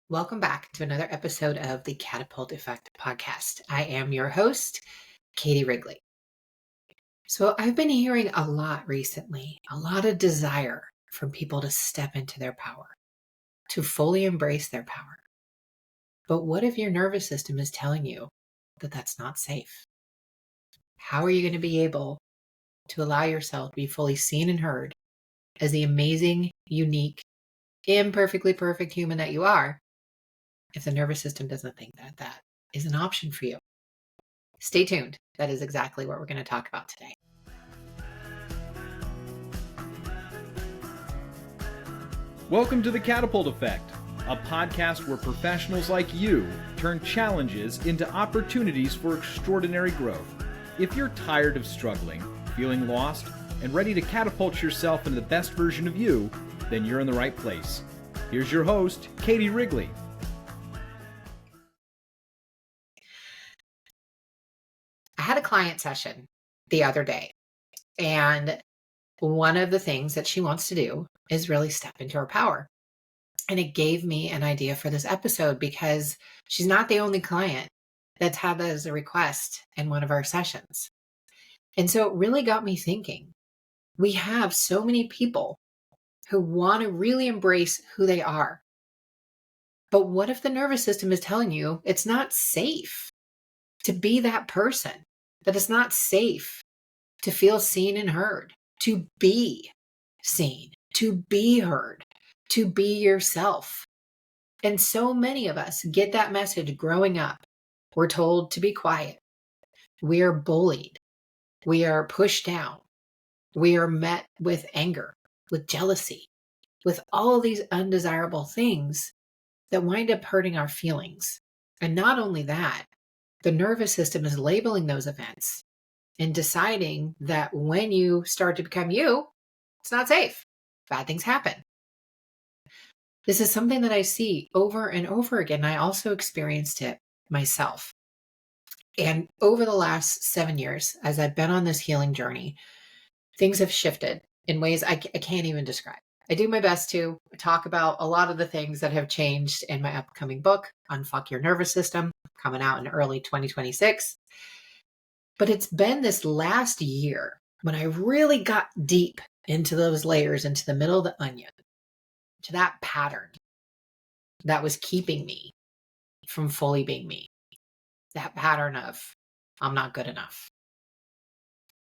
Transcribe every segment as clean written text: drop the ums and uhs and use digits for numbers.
Welcome back to another episode of the Catapult Effect podcast. I am your host, Katie Wrigley. So I've been hearing a lot recently, a lot of desire from people to step into their power, to fully embrace their power. But what if your nervous system is telling you that that's not safe? How are you going to be able to allow yourself to be fully seen and heard as the amazing, unique, imperfectly perfect human that you are if the nervous system doesn't think that that is an option for you? Stay tuned. That is exactly what we're going to talk about today. Welcome to the Catapult Effect, a podcast where professionals like you turn challenges into opportunities for extraordinary growth. If you're tired of struggling, feeling lost, and ready to catapult yourself into the best version of you, then you're in the right place. Here's your host, Katie Wrigley. I had a client session the other day, and one of the things that she wants to do is really step into her power. And it gave me an idea for this episode because she's not the only client that's had that as a request in one of our sessions. And so it really got me thinking. We have so many people who want to really embrace who they are. But what if the nervous system is telling you it's not safe to be that person, that it's not safe to feel seen and heard, to be seen, to be heard, to be yourself? And so many of us get that message growing up. We're told to be quiet. We are bullied. We are pushed down. We are met with anger, with jealousy, with all these undesirable things that wind up hurting our feelings. And not only that, the nervous system is labeling those events and deciding that when you start to become you, it's not safe. Bad things happen. This is something that I see over and over again. I also experienced it myself. And over the last 7 years, as I've been on this healing journey, things have shifted in ways I can't even describe. I do my best to talk about a lot of the things that have changed in my upcoming book, Unfuck Your Nervous System, coming out in early 2026. But it's been this last year when I really got deep into those layers, into the middle of the onion, to that pattern that was keeping me from fully being me. That pattern of, I'm not good enough.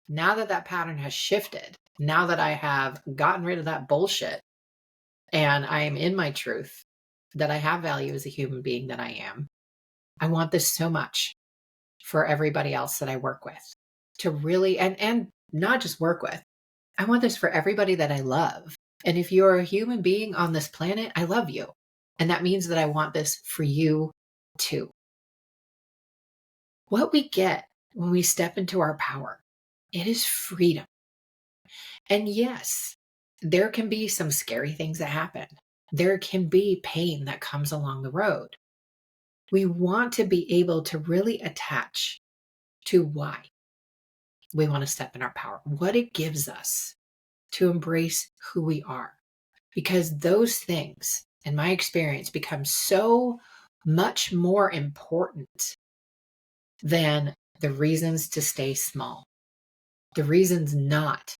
Now that that pattern has shifted, now that I have gotten rid of that bullshit and I am in my truth, that I have value as a human being that I am, I want this so much for everybody else that I work with to really, and not just work with, I want this for everybody that I love. And if you're a human being on this planet, I love you. And that means that I want this for you too. What we get when we step into our power, it is freedom. And yes, there can be some scary things that happen. There can be pain that comes along the road. We want to be able to really attach to why we want to step in our power, what it gives us to embrace who we are. Because those things, in my experience, become so much more important than the reasons to stay small, the reasons not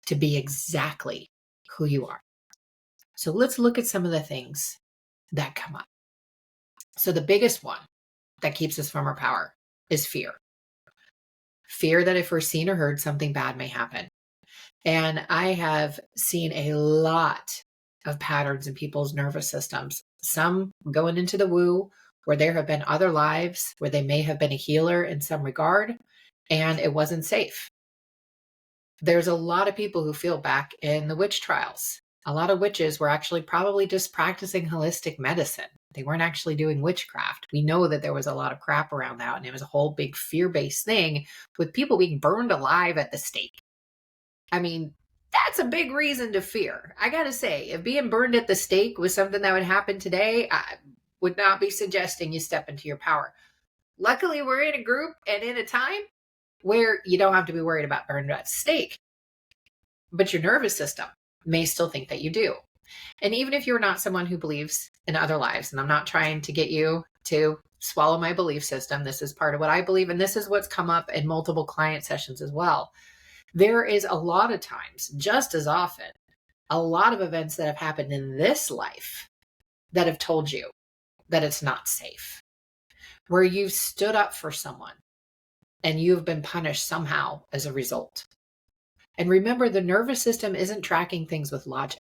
to be exactly who you are. So let's look at some of the things that come up. So the biggest one that keeps us from our power is fear. Fear that if we're seen or heard, something bad may happen. And I have seen a lot of patterns in people's nervous systems, some going into the woo, where there have been other lives where they may have been a healer in some regard, and it wasn't safe. There's a lot of people who feel back in the witch trials. A lot of witches were actually probably just practicing holistic medicine. They weren't actually doing witchcraft. We know that there was a lot of crap around that, and it was a whole big fear-based thing with people being burned alive at the stake. I mean, that's a big reason to fear. I gotta say, if being burned at the stake was something that would happen today, I would not be suggesting you step into your power. Luckily, we're in a group and in a time where you don't have to be worried about burned at the stake. But your nervous system may still think that you do. And even if you're not someone who believes in other lives, and I'm not trying to get you to swallow my belief system, this is part of what I believe, and this is what's come up in multiple client sessions as well. There is a lot of times, just as often, a lot of events that have happened in this life that have told you that it's not safe, where you've stood up for someone and you've been punished somehow as a result. And remember, the nervous system isn't tracking things with logic.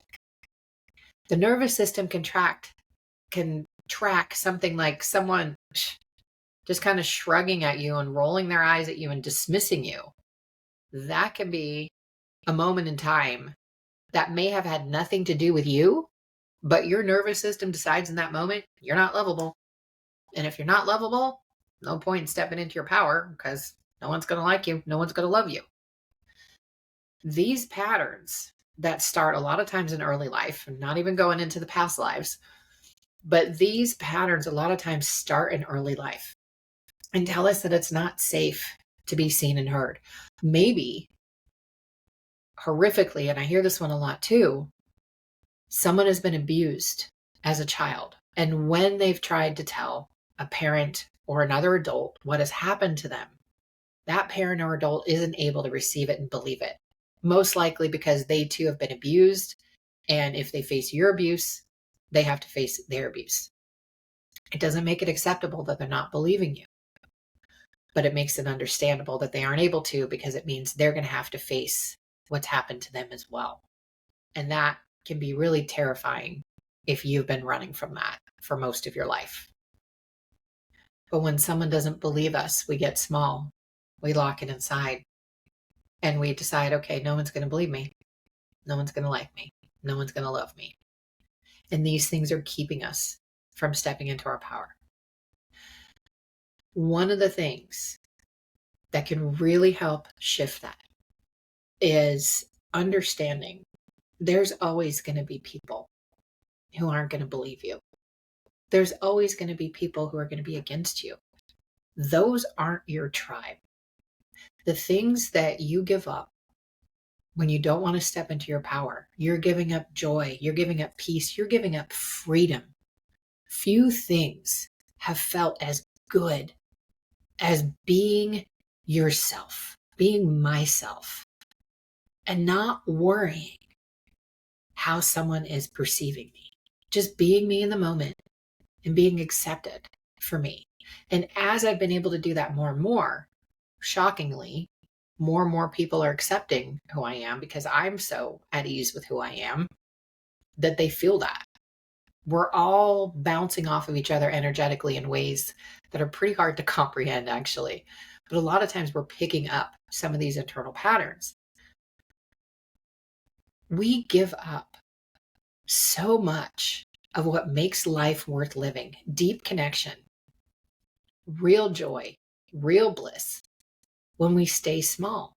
The nervous system can track something like someone just kind of shrugging at you and rolling their eyes at you and dismissing you. That can be a moment in time that may have had nothing to do with you, but your nervous system decides in that moment you're not lovable. And if you're not lovable, no point in stepping into your power because no one's going to like you. No one's going to love you. These patterns that start a lot of times in early life, and not even going into the past lives, but these patterns a lot of times start in early life and tell us that it's not safe to be seen and heard. Maybe horrifically, and I hear this one a lot too, someone has been abused as a child. And when they've tried to tell a parent or another adult what has happened to them, that parent or adult isn't able to receive it and believe it. Most likely because they too have been abused. And if they face your abuse, they have to face their abuse. It doesn't make it acceptable that they're not believing you, but it makes it understandable that they aren't able to, because it means they're going to have to face what's happened to them as well. And that can be really terrifying if you've been running from that for most of your life. But when someone doesn't believe us, we get small, we lock it inside, and we decide, okay, no one's going to believe me. No one's going to like me. No one's going to love me. And these things are keeping us from stepping into our power. One of the things that can really help shift that is understanding there's always going to be people who aren't going to believe you. There's always going to be people who are going to be against you. Those aren't your tribe. The things that you give up when you don't want to step into your power, you're giving up joy, you're giving up peace, you're giving up freedom. Few things have felt as good as being yourself, being myself, and not worrying how someone is perceiving me. Just being me in the moment and being accepted for me. And as I've been able to do that more and more, shockingly, more and more people are accepting who I am because I'm so at ease with who I am that they feel that. We're all bouncing off of each other energetically in ways that are pretty hard to comprehend, actually. But a lot of times we're picking up some of these internal patterns. We give up so much of what makes life worth living: deep connection, real joy, real bliss, when we stay small,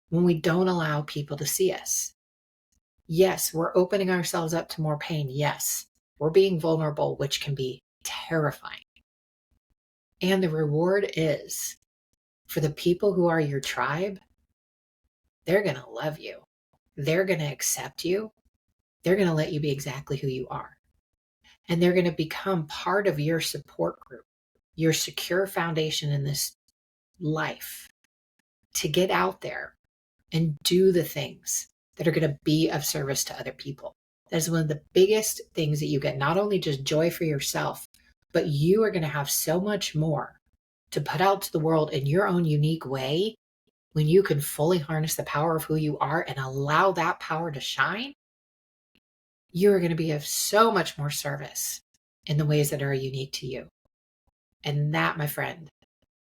when we don't allow people to see us. Yes, we're opening ourselves up to more pain. Yes, we're being vulnerable, which can be terrifying. And the reward is, for the people who are your tribe, they're going to love you. They're going to accept you. They're going to let you be exactly who you are. And they're going to become part of your support group, your secure foundation in this life, to get out there and do the things that are going to be of service to other people. That is one of the biggest things that you get, not only just joy for yourself, but you are going to have so much more to put out to the world in your own unique way when you can fully harness the power of who you are and allow that power to shine. You are going to be of so much more service in the ways that are unique to you. And that, my friend,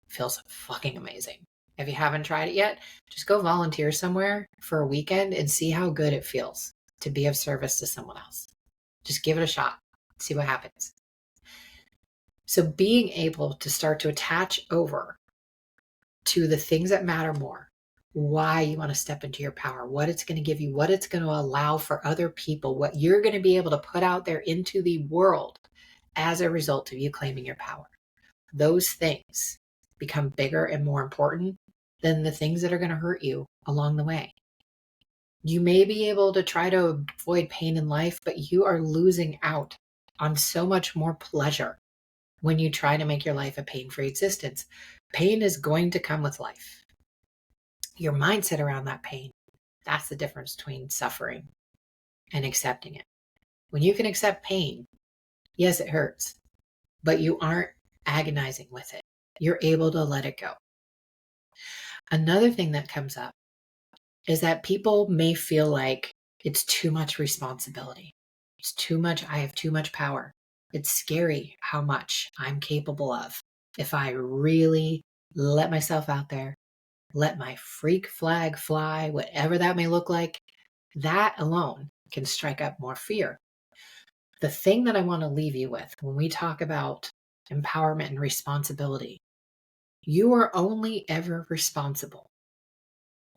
feels fucking amazing. If you haven't tried it yet, just go volunteer somewhere for a weekend and see how good it feels to be of service to someone else. Just give it a shot. See what happens. So being able to start to attach over to the things that matter more, why you want to step into your power, what it's going to give you, what it's going to allow for other people, what you're going to be able to put out there into the world as a result of you claiming your power. Those things become bigger and more important than the things that are going to hurt you along the way. You may be able to try to avoid pain in life, but you are losing out on so much more pleasure when you try to make your life a pain-free existence. Pain is going to come with life. Your mindset around that pain, that's the difference between suffering and accepting it. When you can accept pain, yes, it hurts, but you aren't agonizing with it. You're able to let it go. Another thing that comes up is that people may feel like it's too much responsibility. It's too much. I have too much power. It's scary how much I'm capable of. If I really let myself out there, let my freak flag fly, whatever that may look like, that alone can strike up more fear. The thing that I want to leave you with when we talk about empowerment and responsibility, you are only ever responsible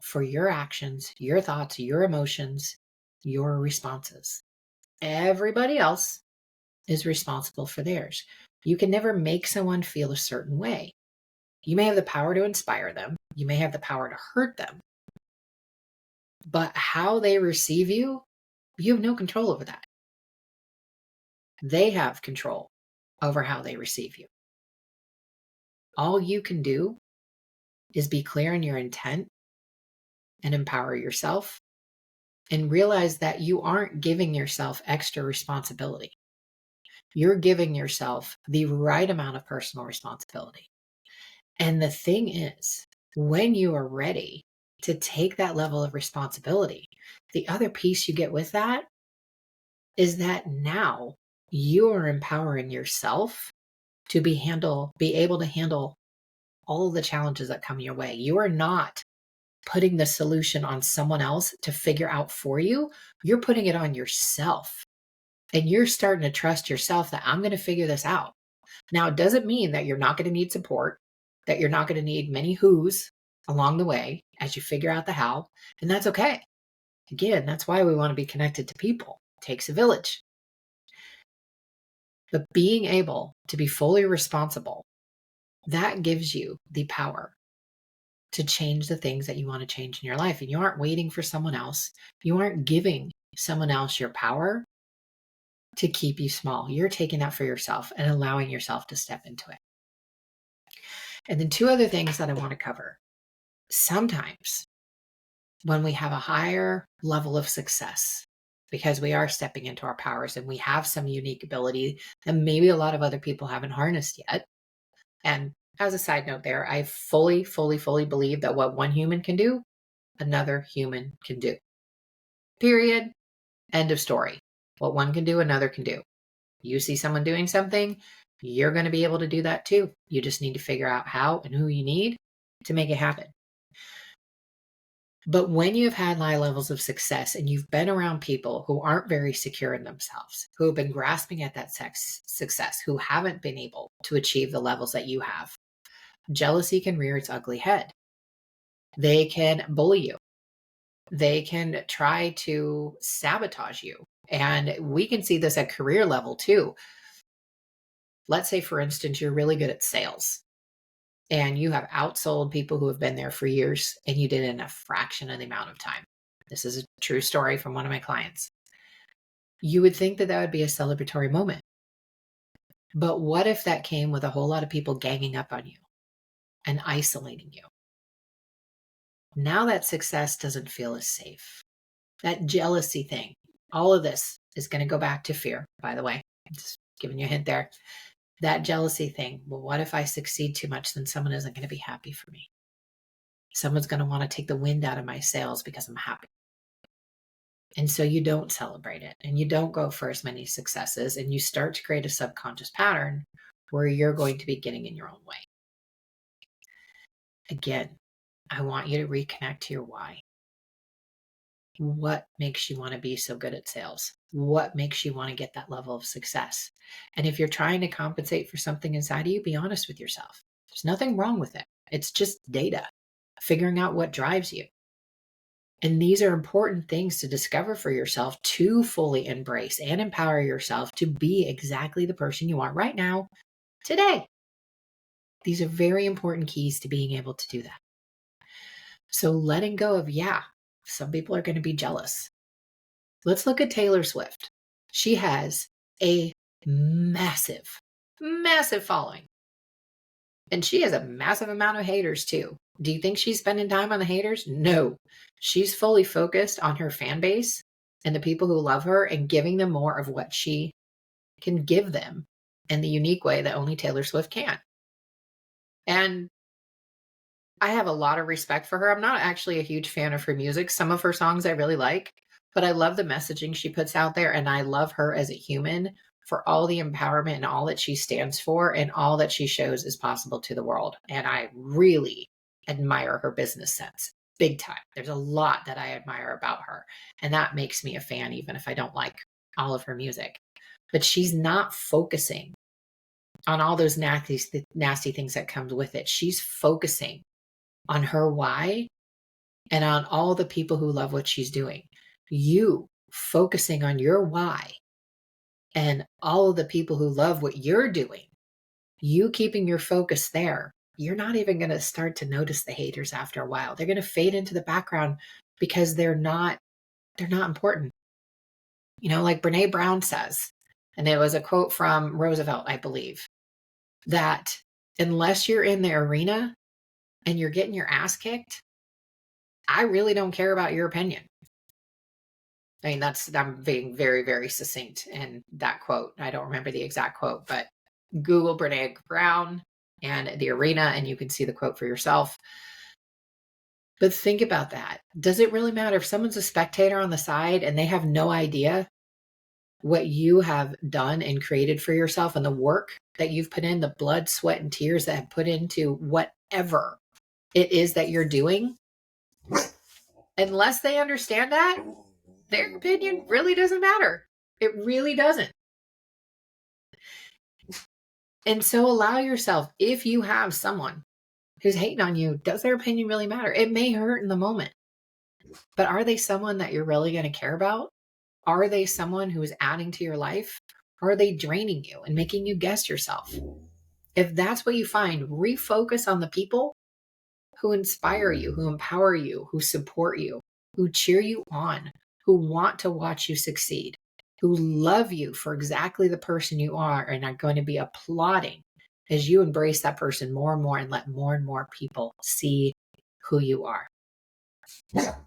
for your actions, your thoughts, your emotions, your responses. Everybody else is responsible for theirs. You can never make someone feel a certain way. You may have the power to inspire them. You may have the power to hurt them. But how they receive you, you have no control over that. They have control over how they receive you. All you can do is be clear in your intent and empower yourself and realize that you aren't giving yourself extra responsibility. You're giving yourself the right amount of personal responsibility. And the thing is, when you are ready to take that level of responsibility, the other piece you get with that is that now you are empowering yourself to be able to handle all the challenges that come your way. You are not putting the solution on someone else to figure out for you. You're putting it on yourself. And you're starting to trust yourself that I'm going to figure this out. Now, it doesn't mean that you're not going to need support, that you're not going to need many who's along the way as you figure out the how. And that's okay. Again, that's why we want to be connected to people. It takes a village. But being able to be fully responsible, that gives you the power to change the things that you want to change in your life. And you aren't waiting for someone else. You aren't giving someone else your power to keep you small. You're taking that for yourself and allowing yourself to step into it. And then two other things that I want to cover. Sometimes when we have a higher level of success, because we are stepping into our powers and we have some unique ability that maybe a lot of other people haven't harnessed yet. And as a side note there, I fully believe that what one human can do, another human can do. Period. End of story. What one can do, another can do. You see someone doing something, you're going to be able to do that too. You just need to figure out how and who you need to make it happen. But when you've had high levels of success and you've been around people who aren't very secure in themselves, who have been grasping at that success, who haven't been able to achieve the levels that you have, jealousy can rear its ugly head. They can bully you. They can try to sabotage you. And we can see this at career level too. Let's say, for instance, you're really good at sales and you have outsold people who have been there for years and you did it in a fraction of the amount of time. This is a true story from one of my clients. You would think that that would be a celebratory moment. But what if that came with a whole lot of people ganging up on you and isolating you? Now that success doesn't feel as safe. That jealousy thing, all of this is going to go back to fear, by the way. I'm just giving you a hint there. That jealousy thing. Well, what if I succeed too much? Then someone isn't going to be happy for me. Someone's going to want to take the wind out of my sails because I'm happy. And so you don't celebrate it and you don't go for as many successes and you start to create a subconscious pattern where you're going to be getting in your own way. Again, I want you to reconnect to your why. What makes you want to be so good at sales? What makes you want to get that level of success? And if you're trying to compensate for something inside of you, be honest with yourself. There's nothing wrong with it. It's just data, figuring out what drives you. And these are important things to discover for yourself to fully embrace and empower yourself to be exactly the person you are right now, today. These are very important keys to being able to do that. So letting go of, Some people are going to be jealous. Let's look at Taylor Swift. She has a massive, massive following. And she has a massive amount of haters too. Do you think she's spending time on the haters? No. She's fully focused on her fan base and the people who love her and giving them more of what she can give them in the unique way that only Taylor Swift can. And I have a lot of respect for her. I'm not actually a huge fan of her music. Some of her songs I really like, but I love the messaging she puts out there. And I love her as a human for all the empowerment and all that she stands for and all that she shows is possible to the world. And I really admire her business sense, big time. There's a lot that I admire about her. And that makes me a fan, even if I don't like all of her music. But she's not focusing on all those nasty things that comes with it. She's focusing on her why and on all the people who love what she's doing. You focusing on your why and all of the people who love what you're doing, you keeping your focus there, you're not even going to start to notice the haters after a while. They're going to fade into the background because they're not important. You know, like Brene Brown says, and it was a quote from Roosevelt, I believe, that unless you're in the arena and you're getting your ass kicked, I really don't care about your opinion. I mean, I'm being very, very succinct in that quote. I don't remember the exact quote, but Google Brene Brown and the arena, and you can see the quote for yourself. But think about that. Does it really matter if someone's a spectator on the side and they have no idea what you have done and created for yourself and the work that you've put in, the blood, sweat, and tears that have put into whatever it is that you're doing? Unless they understand that, their opinion really doesn't matter. It really doesn't. And so allow yourself, if you have someone who's hating on you, does their opinion really matter? It may hurt in the moment, but are they someone that you're really going to care about? Are they someone who is adding to your life? Or are they draining you and making you guess yourself? If that's what you find, refocus on the people who inspire you, who empower you, who support you, who cheer you on, who want to watch you succeed, who love you for exactly the person you are and are going to be applauding as you embrace that person more and more and let more and more people see who you are.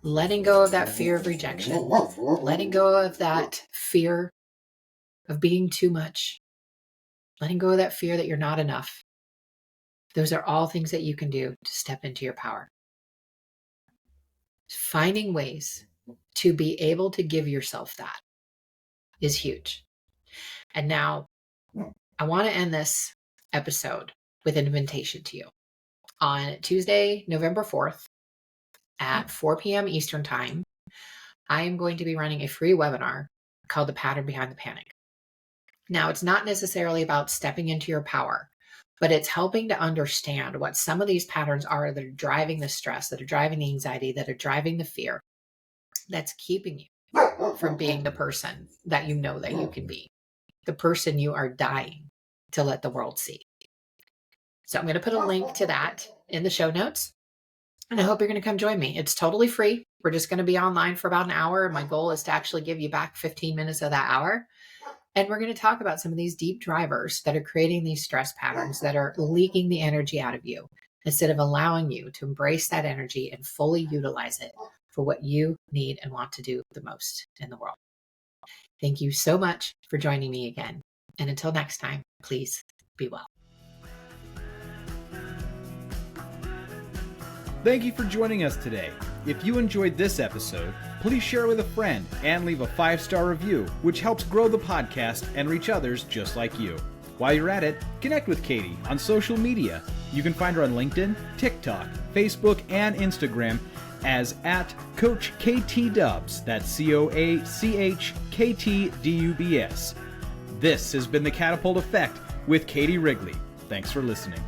Letting go of that fear of rejection, letting go of that fear of being too much, letting go of that fear that you're not enough. Those are all things that you can do to step into your power. Finding ways to be able to give yourself that is huge. And now I want to end this episode with an invitation to you. On Tuesday, November 4th at 4 p.m. Eastern Time, I am going to be running a free webinar called The Pattern Behind the Panic. Now, it's not necessarily about stepping into your power, but it's helping to understand what some of these patterns are that are driving the stress, that are driving the anxiety, that are driving the fear, that's keeping you from being the person that you know that you can be, the person you are dying to let the world see. So I'm going to put a link to that in the show notes, and I hope you're going to come join me. It's totally free. We're just going to be online for about an hour. My goal is to actually give you back 15 minutes of that hour. And we're going to talk about some of these deep drivers that are creating these stress patterns that are leaking the energy out of you instead of allowing you to embrace that energy and fully utilize it for what you need and want to do the most in the world. Thank you so much for joining me again. And until next time, please be well. Thank you for joining us today. If you enjoyed this episode, please share it with a friend and leave a 5-star review, which helps grow the podcast and reach others just like you. While you're at it, connect with Katie on social media. You can find her on LinkedIn, TikTok, Facebook, and Instagram as @CoachKTDubs. That's CoachKTDubs. This has been the Catapult Effect with Katie Wrigley. Thanks for listening.